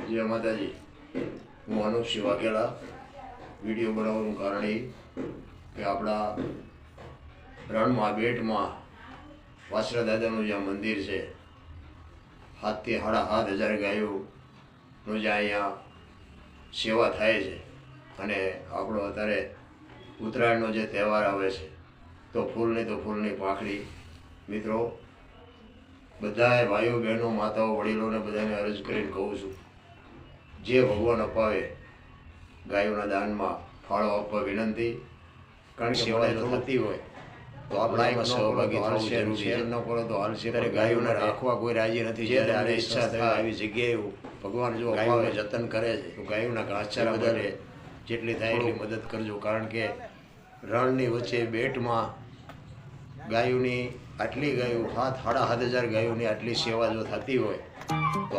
જય માતાજી। હું અનુપસિંહ વાઘેલા। વિડીયો બનાવવાનું કારણ એ કે આપણા રણમાં બેટમાં વાછરા દાદાનું જ્યાં મંદિર છે, 7 થી 7.5 ગાયોનું જ્યાં અહીંયા સેવા થાય છે, અને આપણો અત્યારે ઉત્તરાયણનો જે તહેવાર આવે છે તો ફૂલની પાંખડી મિત્રો બધાએ ભાઈઓ બહેનો માતાઓ વડીલોને બધાને અરજ કરીને કહું છું, જે ભગવાન અપાવે ગાયોના દાનમાં ફાળો આપવા વિનંતી। કારણ કે સેવા જો થતી હોય તો આપણે એમાં સહભાગી થવું જરૂરી છે। ન કરો તો હાલશે, ત્યારે ગાયોને રાખવા કોઈ રાજી નથી। જ્યારે ઈચ્છા થાય આવી જગ્યાએ ભગવાન જો ગાયોને જતન કરે છે તો ગાયોના ઘાસચારા બધાને જેટલી થાય એટલી મદદ કરજો। કારણ કે રણની વચ્ચે બેટમાં ગાયોની આટલી ગાયો 7-7.5 હજાર ગાયોની આટલી સેવા જો થતી હોય તો